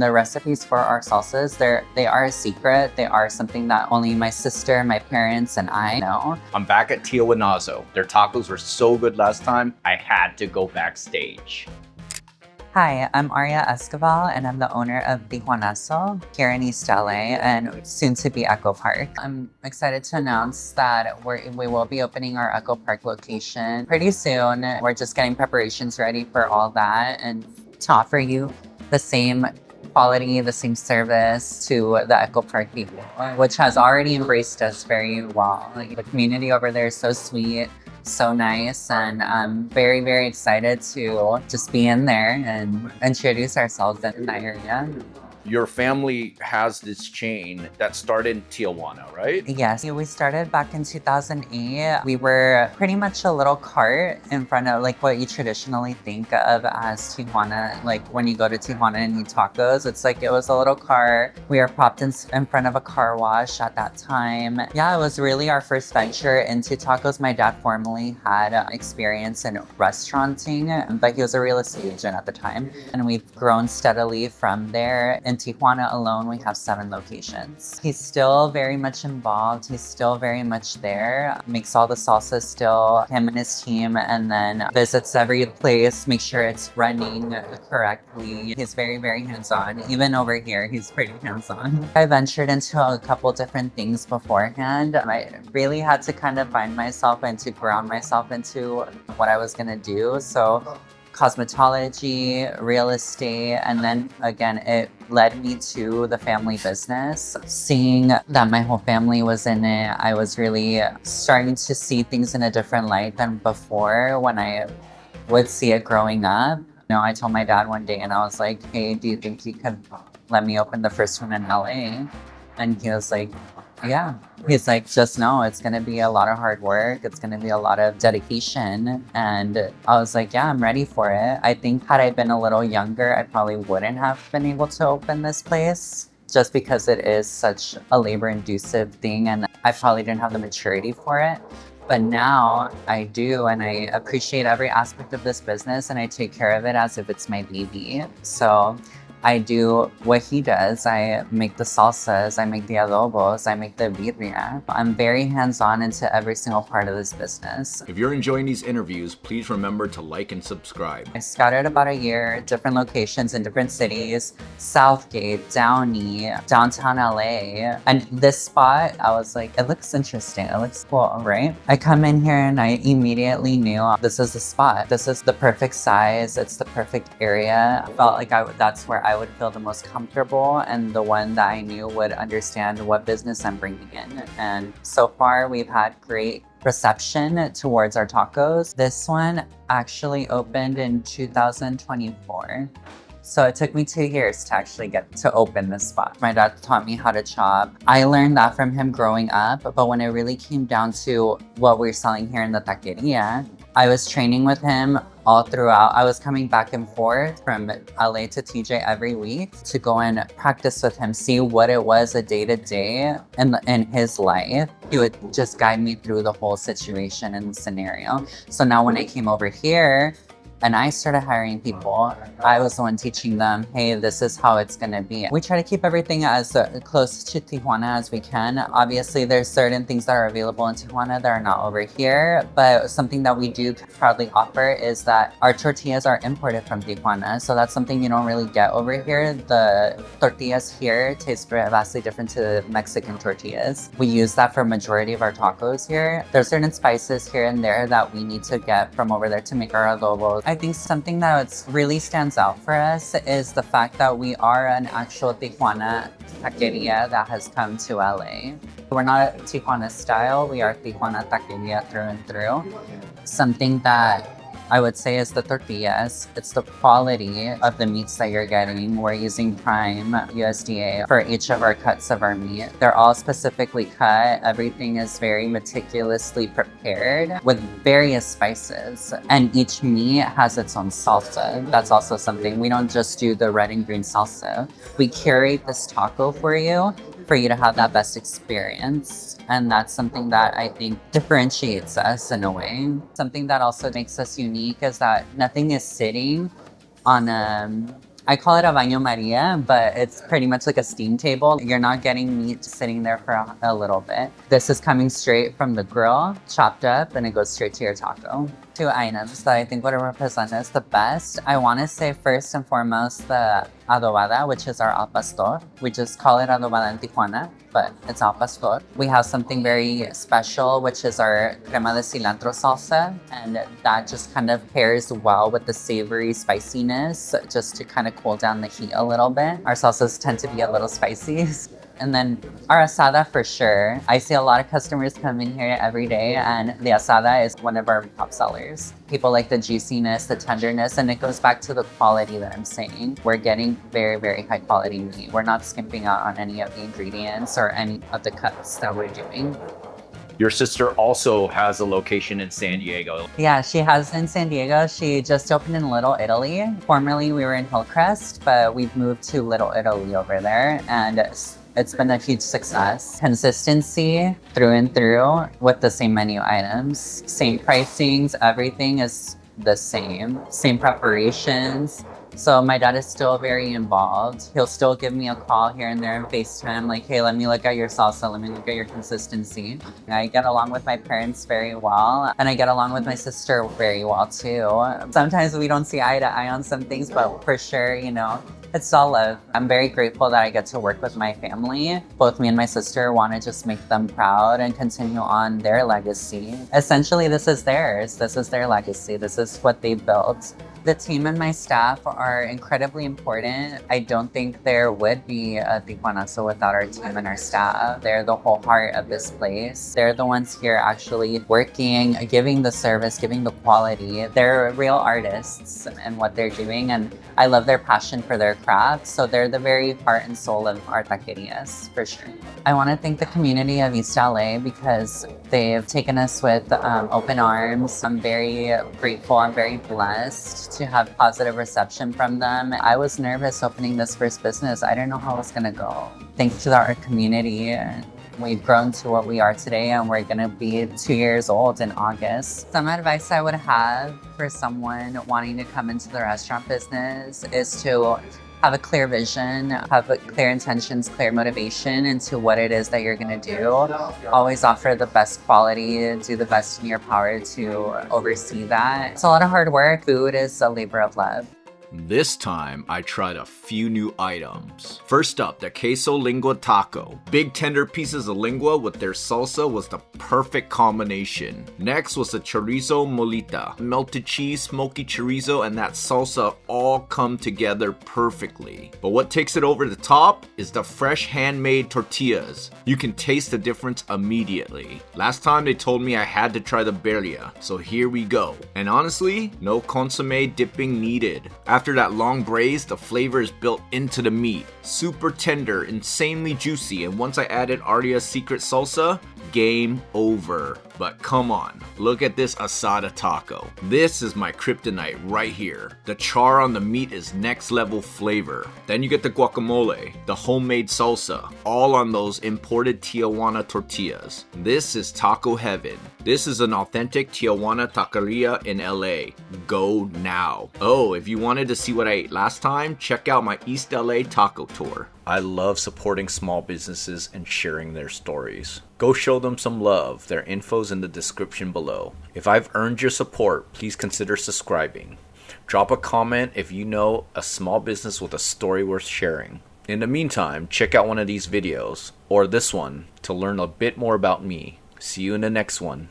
The recipes for our salsas, they are a secret. They are something that only my sister, my parents, and I know. I'm back at Tijuanazo. Their tacos were so good last time, I had to go backstage. Hi, I'm Aria Esquivel, and I'm the owner of Tijuanazo here in East LA and soon to be Echo Park. I'm excited to announce that we will be opening our Echo Park location pretty soon. We're just getting preparations ready for all that and to offer you the same quality, the same service to the Echo Park people, which has already embraced us very well. Like, the community over there is so sweet, so nice, and I'm very, very excited to just be in there and introduce ourselves in that area. Your family has this chain that started in Tijuana, right? Yes, we started back in 2008. We were pretty much a little cart in front of like what you traditionally think of as Tijuana. Like when you go to Tijuana and eat tacos, it's like it was a little cart. We were propped in front of a car wash at that time. Yeah, it was really our first venture into tacos. My dad formerly had experience in restauranting, but he was a real estate agent at the time. And we've grown steadily from there. In Tijuana alone, we have 7 locations. He's still very much involved. He's still very much there. Makes all the salsas still, him and his team, and then visits every place, make sure it's running correctly. He's very, very hands-on. Even over here, he's pretty hands-on. I ventured into a couple different things beforehand. I really had to kind of find myself and to ground myself into what I was gonna do. So cosmetology, real estate, and then again, it led me to the family business. Seeing that my whole family was in it, I was really starting to see things in a different light than before when I would see it growing up. I told my dad one day and I was like, hey, do you think you could let me open the first one in LA? And he was like, yeah. He's like, just know it's going to be a lot of hard work. It's going to be a lot of dedication. And I was like, yeah, I'm ready for it. I think had I been a little younger, I probably wouldn't have been able to open this place just because it is such a labor-inducive thing. And I probably didn't have the maturity for it. But now I do, and I appreciate every aspect of this business and I take care of it as if it's my baby. So I do what he does. I make the salsas, I make the adobos, I make the birria. I'm very hands-on into every single part of this business. If you're enjoying these interviews, please remember to like and subscribe. I scouted about a year, different locations in different cities, Southgate, Downey, downtown LA. And this spot, I was like, it looks interesting, it looks cool, right? I come in here and I immediately knew this is the spot. This is the perfect size, it's the perfect area. I felt like that's where I would feel the most comfortable and the one that I knew would understand what business I'm bringing in. And so far, we've had great reception towards our tacos. This one actually opened in 2024. So it took me 2 years to actually get to open this spot. My dad taught me how to chop. I learned that from him growing up, but when it really came down to what we're selling here in the taqueria, I was training with him all throughout. I was coming back and forth from LA to TJ every week to go and practice with him, see what it was a day-to-day in his life. He would just guide me through the whole situation and scenario. So now when I came over here, and I started hiring people, I was the one teaching them, hey, this is how it's gonna be. We try to keep everything as close to Tijuana as we can. Obviously, there's certain things that are available in Tijuana that are not over here, but something that we do proudly offer is that our tortillas are imported from Tijuana. So that's something you don't really get over here. The tortillas here taste vastly different to Mexican tortillas. We use that for majority of our tacos here. There's certain spices here and there that we need to get from over there to make our adobos. I think something that really stands out for us is the fact that we are an actual Tijuana taqueria that has come to LA. We're not Tijuana style, we are Tijuana taqueria through and through. Something that I would say is the tortillas. It's the quality of the meats that you're getting. We're using prime USDA for each of our cuts of our meat. They're all specifically cut. Everything is very meticulously prepared with various spices. And each meat has its own salsa. That's also something. We don't just do the red and green salsa. We curate this taco for you to have that best experience. And that's something that I think differentiates us in a way. Something that also makes us unique is that nothing is sitting on I call it a baño Maria, but it's pretty much like a steam table. You're not getting meat sitting there for a little bit. This is coming straight from the grill, chopped up, and it goes straight to your taco. Two items that I think would represent us the best. I want to say first and foremost the adobada, which is our al pastor. We just call it adobada in Tijuana, but it's al pastor. We have something very special, which is our crema de cilantro salsa, and that just kind of pairs well with the savory spiciness, just to kind of cool down the heat a little bit. Our salsas tend to be a little spicy. And then our asada for sure. I see a lot of customers come in here every day, and the asada is one of our top sellers. People like the juiciness, the tenderness, and it goes back to the quality that I'm saying. We're getting very, very high quality meat. We're not skimping out on any of the ingredients or any of the cuts that we're doing. Your sister also has a location in San Diego. Yeah, she has in San Diego. She just opened in Little Italy. Formerly, we were in Hillcrest, but we've moved to Little Italy over there, and it's been a huge success. Consistency through and through with the same menu items, same pricings, everything is the same preparations. So my dad is still very involved. He'll still give me a call here and there and FaceTime, like, hey, let me look at your salsa, let me look at your consistency. I get along with my parents very well, and I get along with my sister very well too. Sometimes we don't see eye to eye on some things, but for sure, you know, it's all love. I'm very grateful that I get to work with my family. Both me and my sister want to just make them proud and continue on their legacy. Essentially, this is theirs. This is their legacy. This is what they built. The team and my staff are incredibly important. I don't think there would be a Tijuanazo without our team and our staff. They're the whole heart of this place. They're the ones here actually working, giving the service, giving the quality. They're real artists in what they're doing, and I love their passion for their craft. So they're the very heart and soul of our taquerias, for sure. I want to thank the community of East LA because they've taken us with open arms. I'm very grateful. I'm very blessed to have positive reception from them. I was nervous opening this first business. I didn't know how it was gonna go. Thanks to our community, we've grown to what we are today, and we're gonna be 2 years old in August. Some advice I would have for someone wanting to come into the restaurant business is to have a clear vision, have clear intentions, clear motivation into what it is that you're gonna do. Always offer the best quality, do the best in your power to oversee that. It's a lot of hard work. Food is a labor of love. This time, I tried a few new items. First up, the queso lengua taco. Big tender pieces of lengua with their salsa was the perfect combination. Next was the chorizo molita. Melted cheese, smoky chorizo, and that salsa all come together perfectly. But what takes it over the top is the fresh handmade tortillas. You can taste the difference immediately. Last time they told me I had to try the birria, so here we go. And honestly, no consomme dipping needed. After that long braise, the flavor is built into the meat. Super tender, insanely juicy, and once I added Aria's secret salsa, game over. But come on, look at this asada taco. This is my kryptonite right here. The char on the meat is next level flavor. Then you get the guacamole, the homemade salsa, all on those imported Tijuana tortillas. This is taco heaven. This is an authentic Tijuana Taqueria in LA. Go now. Oh, if you wanted to see what I ate last time, check out my East LA taco tour. I love supporting small businesses and sharing their stories. Go show them some love. Their info's in the description below. If I've earned your support, please consider subscribing. Drop a comment if you know a small business with a story worth sharing. In the meantime, check out one of these videos, or this one, to learn a bit more about me. See you in the next one.